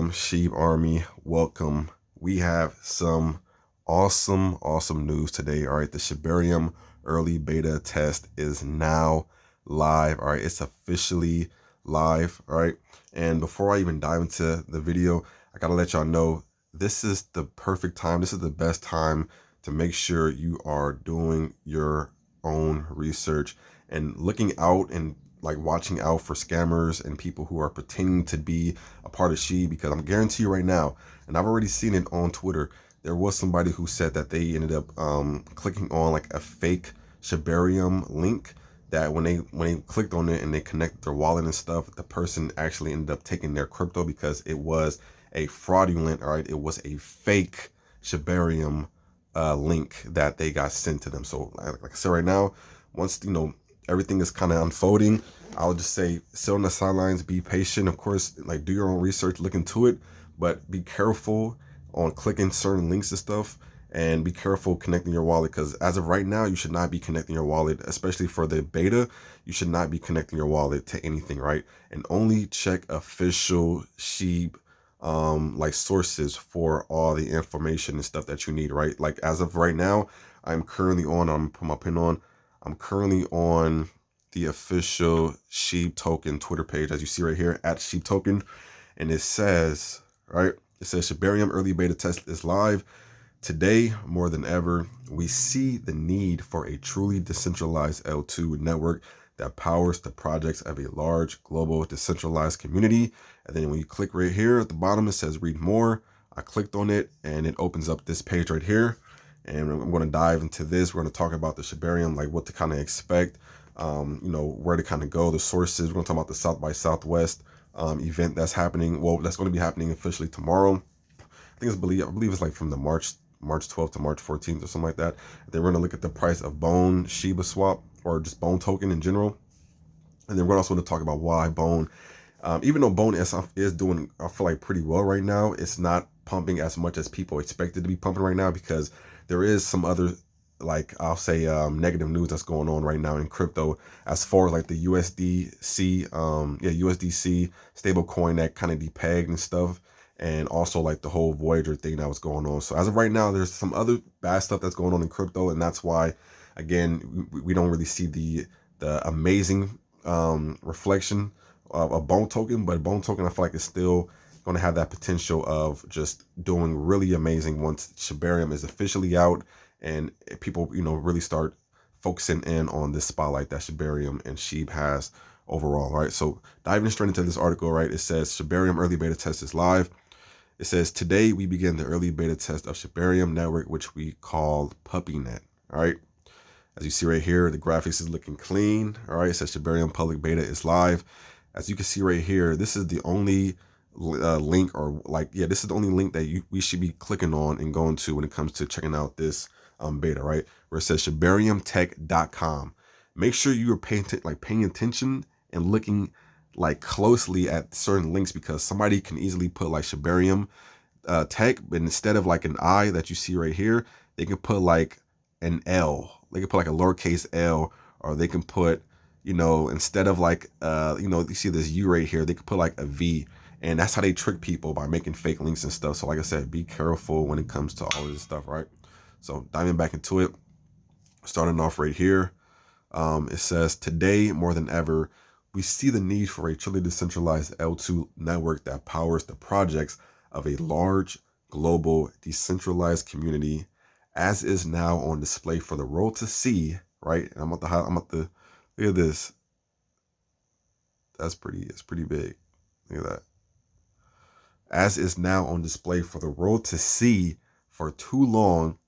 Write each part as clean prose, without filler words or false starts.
welcome Shib Army, welcome. We have some awesome news today. All right, the Shibarium early beta test is now live. All right, it's officially live. All right, and before I even dive into the video, I gotta let y'all know this is the perfect time. This is the best time to make sure you are doing your own research and looking out and like watching out for scammers and people who are pretending to be a part of Shib, because I'm guarantee you right now, and I've already seen it on Twitter, there was somebody who said that they ended up clicking on like a fake Shibarium link, that when they clicked on it and they connected their wallet and stuff, the person actually ended up taking their crypto because it was a fraudulent, all right, it was a fake Shibarium link that they got sent to them. So like I said, right now, once everything is kind of unfolding, I'll just say sit on the sidelines, be patient. Of course, like do your own research, look into it, but be careful on clicking certain links and stuff, and be careful connecting your wallet, because as of right now, you should not be connecting your wallet, especially for the beta. You should not be connecting your wallet to anything, right? And only check official Shib like sources for all the information and stuff that you need, right? Like as of right now, I'm currently on, put my pin on, I'm currently on the official Shib token Twitter page, as you see right here, at Shib token. And it says, right, it says Shibarium early beta test is live. Today, more than ever, we see the need for a truly decentralized L2 network that powers the projects of a large global decentralized community. And then when you click right here at the bottom, it says read more. I clicked on it and it opens up this page right here. And I'm going to dive into this. We're going to talk about the Shibarium, like what to kind of expect, where to kind of go, the sources. We're going to talk about the South by Southwest event that's happening. Well, that's going to be happening officially tomorrow. I believe it's like from the March 12th to March 14th or something like that. Then we're going to look at the price of Bone Shiba swap, or just Bone token in general. And then we're also going to talk about why Bone, even though Bone is doing, I feel like, pretty well right now, it's not pumping as much as people expected to be pumping right now, because there is some other, like I'll say, negative news that's going on right now in crypto, as far as like the USDC stable coin that kind of depegged and stuff, and also like the whole Voyager thing that was going on. So as of right now, there's some other bad stuff that's going on in crypto, and that's why, again, we don't really see the amazing reflection of a Bone token. But Bone token, I feel like, is still going to have that potential of just doing really amazing once Shibarium is officially out and people, really start focusing in on this spotlight that Shibarium and Shib has overall. Right, so diving straight into this article, right, it says Shibarium early beta test is live. It says today we begin the early beta test of Shibarium network, which we call PuppyNet. All right, as you see right here, the graphics is looking clean. All right, it says Shibarium public beta is live. As you can see right here, this is the only link, or this is the only link that we should be clicking on and going to when it comes to checking out this beta, right, where it says shibariumtech.com. Make sure you are paying attention and looking like closely at certain links, because somebody can easily put like Shibarium tech, but instead of like an I that you see right here, they can put like an L. They can put like a lowercase L, or they can put, instead of like you see this U right here, they could put like a V. And that's how they trick people, by making fake links and stuff. So like I said, be careful when it comes to all of this stuff, right? So diving back into it, starting off right here, it says today more than ever, we see the need for a truly decentralized L2 network that powers the projects of a large global decentralized community, as is now on display for the world to see, right? And I'm about to look at this. It's pretty big. Look at that. As is now on display for the world to see. For too long,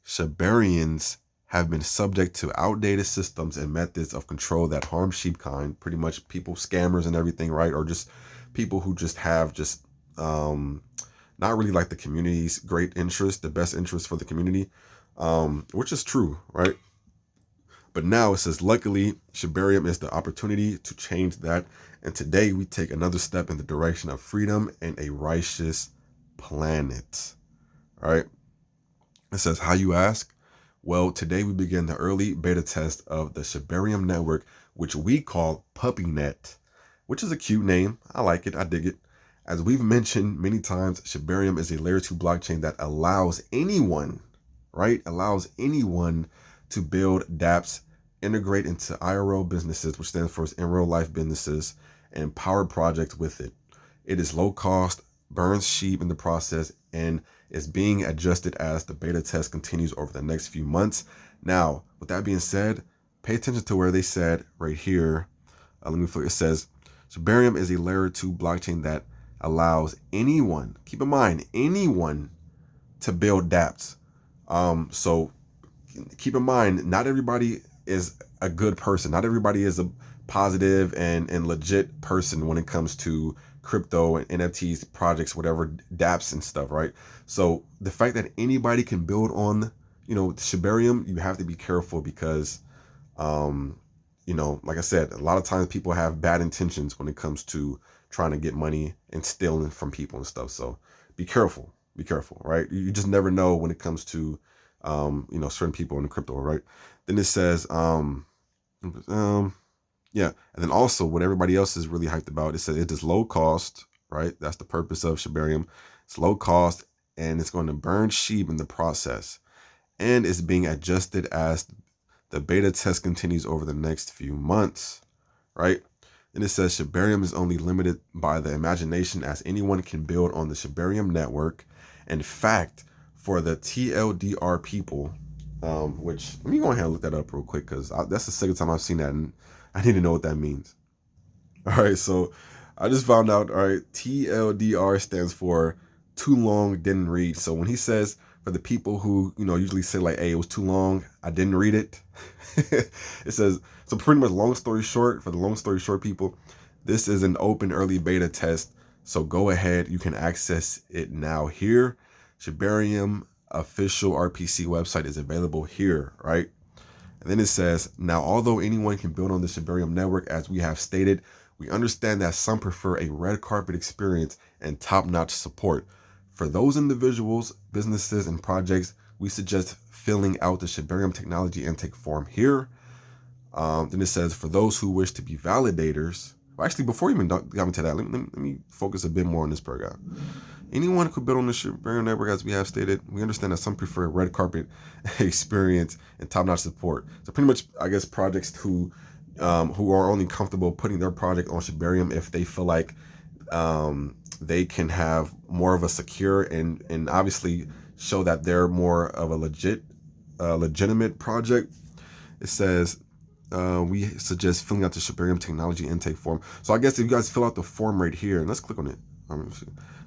Shibarians have been subject to outdated systems and methods of control that harm sheepkind. Pretty much people, scammers and everything, right? Or just people who just have not really like the community's great interest, the best interest for the community, which is true, right? But now it says, luckily, Shibarium is the opportunity to change that. And today we take another step in the direction of freedom and a righteous planet. All right. It says, how you ask? Well, today we begin the early beta test of the Shibarium network, which we call PuppyNet, which is a cute name. I like it. I dig it. As we've mentioned many times, Shibarium is a layer 2 blockchain that allows anyone, right? Allows anyone to build dApps, integrate into IRL businesses, which stands for in real life businesses, and empower projects with it. It is low cost, burns SHIB in the process, and is being adjusted as the beta test continues over the next few months. Now, with that being said, pay attention to where they said right here. Let me flip. It says, Shibarium is a layer 2 blockchain that allows anyone, keep in mind, anyone to build dApps. So keep in mind, not everybody is a good person. Not everybody is a positive and legit person when it comes to crypto and NFTs, projects, whatever, dApps and stuff, right? So the fact that anybody can build on, Shibarium, you have to be careful because, like I said, a lot of times people have bad intentions when it comes to trying to get money and stealing from people and stuff. So be careful, right? You just never know when it comes to, certain people in the crypto, right? Then it says, yeah. And then also what everybody else is really hyped about, it says it is low cost, right? That's the purpose of Shibarium. It's low cost and it's going to burn SHIB in the process. And it's being adjusted as the beta test continues over the next few months, right? And it says Shibarium is only limited by the imagination as anyone can build on the Shibarium network. In fact, for the TLDR people, which let me go ahead and look that up real quick because that's the second time I've seen that and I need to know what that means. All right, so I just found out, all right, TLDR stands for too long, didn't read. So when he says for the people who, usually say like, hey, it was too long, I didn't read it. It says, so pretty much long story short, for the long story short people, this is an open early beta test. So go ahead, you can access it now here. Shibarium official RPC website is available here, right? And then it says, now, although anyone can build on the Shibarium network, as we have stated, we understand that some prefer a red carpet experience and top-notch support. For those individuals, businesses, and projects, we suggest filling out the Shibarium technology intake form here. Then it says, for those who wish to be validators, well, actually, before we even get into that, let me focus a bit more on this paragraph. Anyone could build on the Shibarium network, as we have stated. We understand that some prefer red carpet experience and top-notch support. So pretty much, I guess, projects who are only comfortable putting their project on Shibarium if they feel like they can have more of a secure and obviously show that they're more of a legitimate project. It says, we suggest filling out the Shibarium technology intake form. So I guess if you guys fill out the form right here, and let's click on it.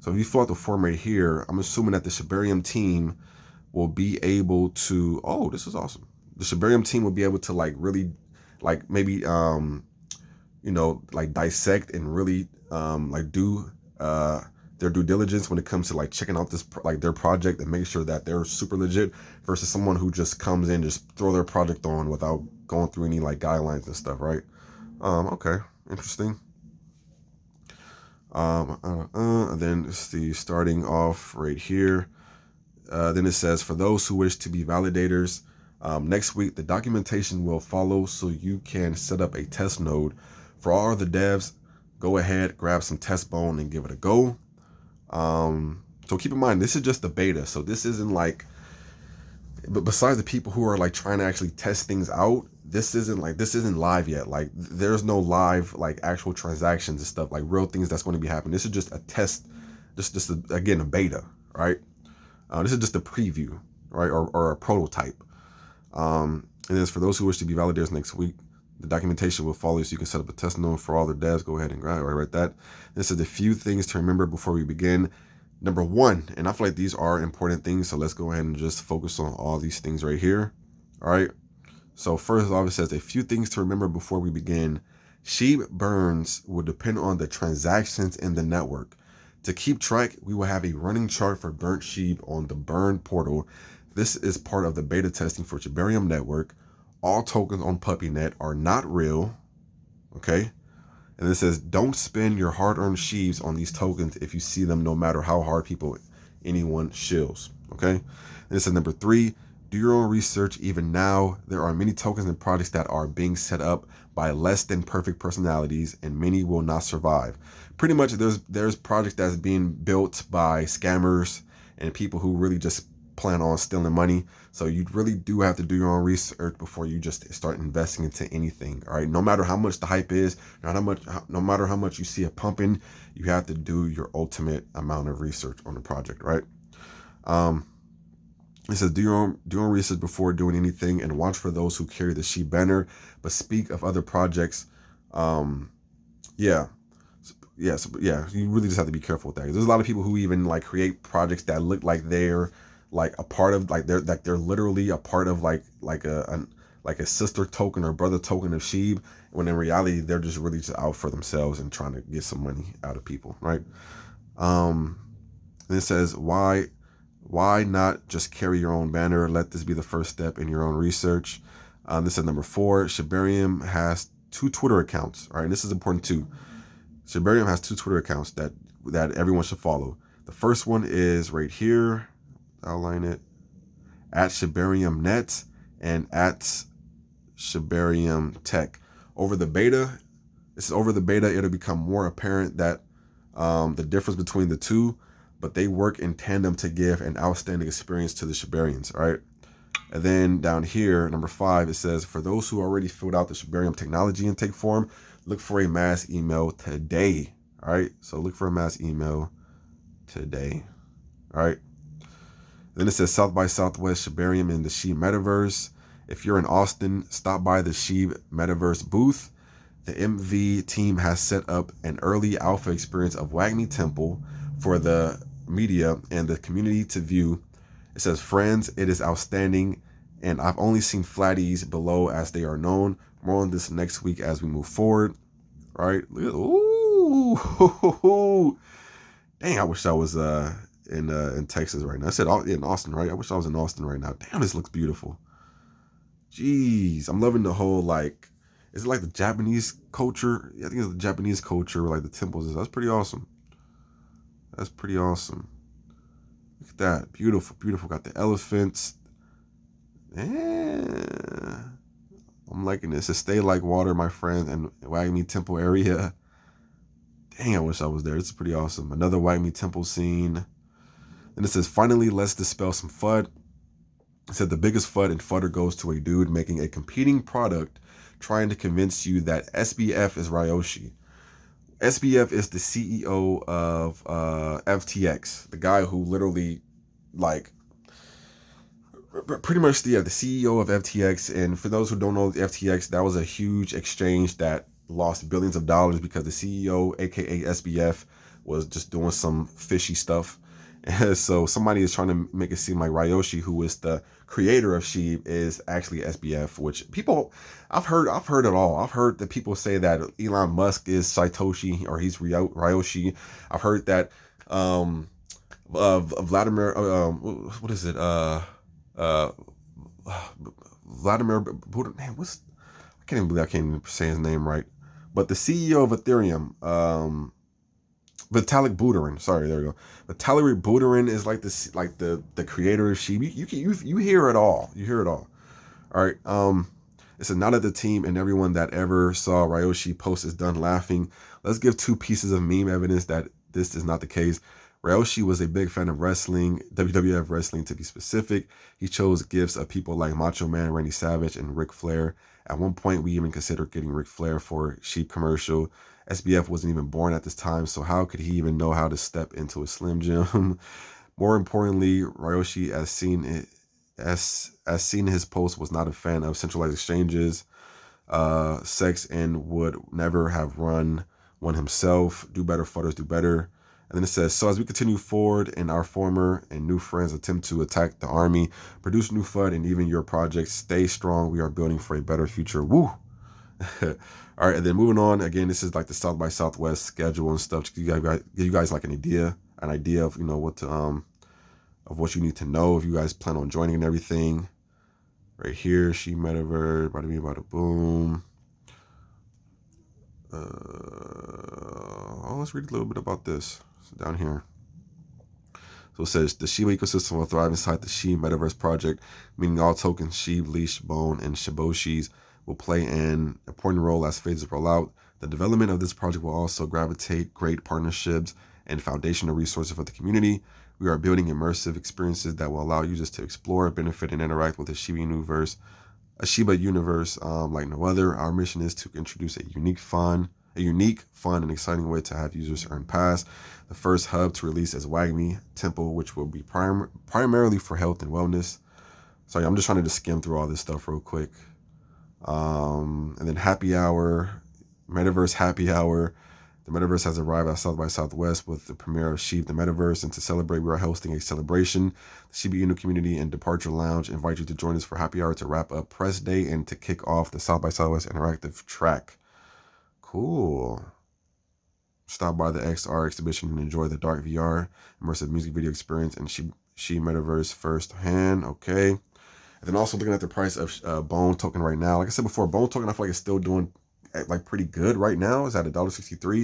So if you fill out the form right here, I'm assuming that the Shibarium team will be able to, oh, this is awesome. The Shibarium team will be able to really maybe, dissect and really do their due diligence when it comes to checking out this, their project and make sure that they're super legit versus someone who just comes in, just throw their project on without going through any guidelines and stuff, right? Okay, interesting. And then it's the starting off right here. Then it says, for those who wish to be validators, next week, the documentation will follow so you can set up a test node. For all the devs, go ahead, grab some test bone and give it a go. So keep in mind, this is just the beta. So this isn't but besides the people who are trying to actually test things out, this isn't live yet. There's no live actual transactions and stuff, real things that's going to be happening. This is just a test, again, a beta, right? This is just a preview, right? Or a prototype. And then for those who wish to be validators next week, the documentation will follow so you can set up a test node for all the devs. Go ahead and write that. This is a few things to remember before we begin. Number one, and I feel like these are important things, so let's go ahead and just focus on all these things right here. All right. So first off, it says a few things to remember before we begin. SHIB burns will depend on the transactions in the network. To keep track, we will have a running chart for burnt SHIB on the burn portal. This is part of the beta testing for Shibarium network. All tokens on PuppyNet are not real. Okay. And it says, don't spend your hard-earned SHIBs on these tokens if you see them, no matter how hard anyone shills. Okay. And it says number 3, Do your own research. Even now, there are many tokens and projects that are being set up by less than perfect personalities, and many will not survive. Pretty much, there's projects that's being built by scammers and people who really just plan on stealing money. So you really do have to do your own research before you just start investing into anything. All right, no matter how much the hype is, no matter how much you see it pumping, you have to do your ultimate amount of research on the project, right? It says, do your own research before doing anything, and watch for those who carry the SHIB banner, but speak of other projects. Yeah, you really just have to be careful with that. There's a lot of people who even like create projects that look like they're like a part of, like they're literally a part of like a sister token or brother token of SHIB, when in reality they're just really just out for themselves and trying to get some money out of people, right? And it says, why not just carry your own banner? Let this be the first step in your own research. This is number 4. Shibarium has 2 Twitter accounts. All right, and this is important too. Shibarium has 2 Twitter accounts that everyone should follow. The first one is right here. Outline it. At Shibarium Net and at Shibarium Tech. Over the beta, it'll become more apparent that the difference between the two, but they work in tandem to give an outstanding experience to the Shibarians, all right? And then down here, number 5, it says, for those who already filled out the Shibarium technology intake form, look for a mass email today, all right? So look for a mass email today, all right? Then it says South by Southwest Shibarium in the SHIB Metaverse. If you're in Austin, stop by the SHIB Metaverse booth. The MV team has set up an early alpha experience of WAGMI Temple for the media and the community to view. It says, friends, it is outstanding, and I've only seen flatties below as they are known. More on this next week as we move forward. All right. Ooh. Dang, I wish I was in Texas right now. I said in Austin, right? I wish I was in Austin right now. Damn, this looks beautiful. Jeez, I'm loving the whole, like, is it like the Japanese culture? I think it's the Japanese culture, like the temples. That's pretty awesome. That's pretty awesome. Look at that. Beautiful, beautiful. Got the elephants. Yeah. I'm liking this. It stay like water, my friend, and WAGMI Temple area. Dang, I wish I was there. It's pretty awesome. Another WAGMI Temple scene. And it says, finally, let's dispel some FUD. It said the biggest FUD in Fudder goes to a dude making a competing product trying to convince you that SBF is Ryoshi. SBF is the CEO of FTX, the guy who literally, like, pretty much the CEO of FTX. And for those who don't know FTX, that was a huge exchange that lost billions of dollars because the CEO, aka SBF, was just doing some fishy stuff. And so somebody is trying to make it seem like Ryoshi, who is the creator of SHIB, is actually SBF, which people, I've heard it all. I've heard that people say that Elon Musk is Satoshi or he's Ryoshi. I've heard that Vladimir, what is it? Vladimir Buddha, man, I can't even believe I can't even say his name right. But the CEO of Ethereum, Vitalik Buterin. Sorry, there we go. Vitalik Buterin is like this, like the creator of SHIB. You hear it all. You hear it all. All right. It said, now that the team and everyone that ever saw Ryoshi post is done laughing, let's give 2 pieces of meme evidence that this is not the case. Ryoshi was a big fan of wrestling, WWF wrestling to be specific. He chose gifts of people like Macho Man, Randy Savage, and Ric Flair. At one point, we even considered getting Ric Flair for a SHIB commercial. SBF wasn't even born at this time, so how could he even know how to step into a Slim Jim? More importantly, Ryoshi, as seen in his post, was not a fan of centralized exchanges, sex, and would never have run one himself. Do better, fudders, do better. And then it says, so as we continue forward and our former and new friends attempt to attack the army, produce new FUD, and even your projects, stay strong. We are building for a better future. Woo! All right, and then moving on. Again, this is like the South by Southwest schedule and stuff. To give you guys like an idea of, you know, what to of what you need to know if you guys plan on joining and everything. Right here, SHIB Metaverse, bada bing, bada boom. Let's read a little bit about this. So down here. So it says the Shiba ecosystem will thrive inside the SHIB metaverse project, meaning all tokens SHIB, Leash, Bone, and Shiboshis will play an important role as phases roll out. The development of this project will also gravitate great partnerships and foundational resources for the community. We are building immersive experiences that will allow users to explore, benefit, and interact with the Shiba universe, like no other. Our mission is to introduce a unique, fun, and exciting way to have users earn pass. The first hub to release is Wagmi Temple, which will be primarily for health and wellness. Sorry, I'm just trying to just skim through all this stuff real quick. And then happy hour, metaverse happy hour. The metaverse has arrived at South by Southwest with the premiere of SHIB the Metaverse, and to celebrate, we are hosting a celebration. The Shiba Inu community and Departure Lounge invite you to join us for happy hour to wrap up press day and to kick off the South by Southwest interactive track. Cool. Stop by the XR exhibition and enjoy the dark VR immersive music video experience and SHIB Metaverse firsthand. Okay. And then also looking at the price of Bone token right now. Like I said before, Bone token I feel like it's still doing like pretty good right now. It's at $1.63.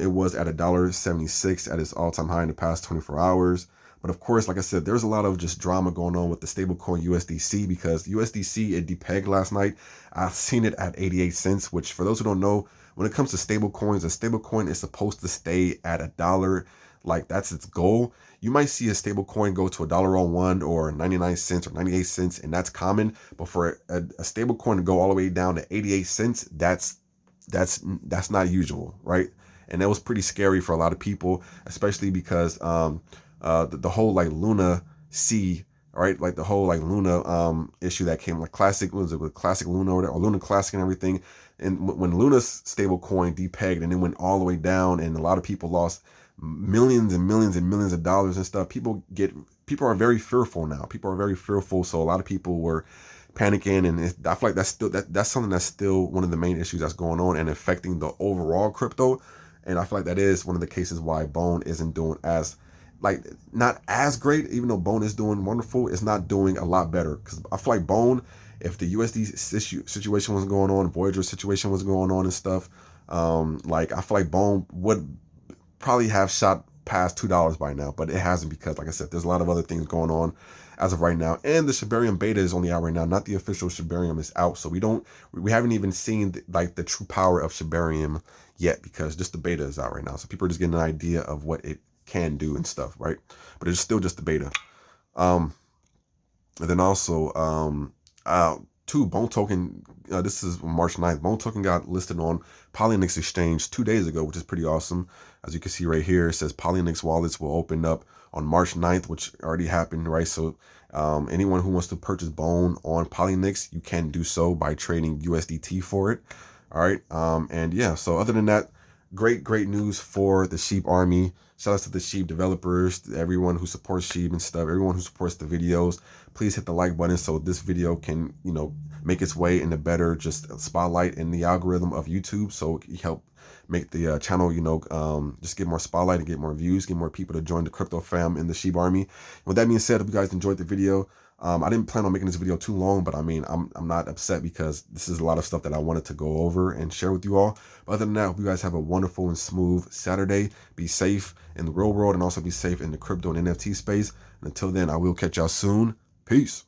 It was at $1.76 at its all-time high in the past 24 hours. But of course, like I said, there's a lot of just drama going on with the stablecoin USDC, because USDC, it depegged last night. I've seen it at 88 cents, which for those who don't know, when it comes to stablecoins, a stablecoin is supposed to stay at $1. Like that's its goal. You might see a stable coin go to $1.01 or 99 cents or 98 cents, and that's common. But for a stable coin to go all the way down to 88 cents, that's not usual, right? And that was pretty scary for a lot of people, especially because the whole like Luna C, right? Like the whole like Luna issue that came, like Classic, what was it, with Classic Luna or Luna Classic and everything. And when Luna's stable coin depegged and it went all the way down, and a lot of people lost millions and millions and millions of dollars and stuff, people are very fearful now. People are very fearful. So a lot of people were panicking, and I feel like that's something that's still one of the main issues that's going on and affecting the overall crypto. And I feel like that is one of the cases why Bone isn't doing as, like, not as great. Even though Bone is doing wonderful, it's not doing a lot better, because I feel like Bone, if the USD situation was going on, Voyager situation was going on and stuff, like I feel like Bone would probably have shot past $2 by now, but it hasn't, because like I said, there's a lot of other things going on as of right now. And the Shibarium beta is only out right now, not the official Shibarium is out. So we haven't even seen like the true power of Shibarium yet, because just the beta is out right now. So people are just getting an idea of what it can do and stuff, right? But it's still just the beta. And then also, Bone token, this is March 9th. Bone token got listed on Polynex exchange 2 days ago, which is pretty awesome. As you can see right here, it says Polynex wallets will open up on March 9th, which already happened, right? So anyone who wants to purchase Bone on Polynex, you can do so by trading USDT for it. All right. And yeah, so other than that, great news for the SHIB army. Shout out to the SHIB developers, everyone who supports SHIB and stuff, everyone who supports the videos. Please hit the like button so this video can, make its way in the better just spotlight in the algorithm of YouTube. So it can help make the channel, just get more spotlight and get more views, get more people to join the crypto fam in the SHIB army. And with that being said, if you guys enjoyed the video, I didn't plan on making this video too long, but I mean, I'm not upset, because this is a lot of stuff that I wanted to go over and share with you all. But other than that, I hope you guys have a wonderful and smooth Saturday. Be safe in the real world, and also be safe in the crypto and NFT space. And until then, I will catch y'all soon. Peace.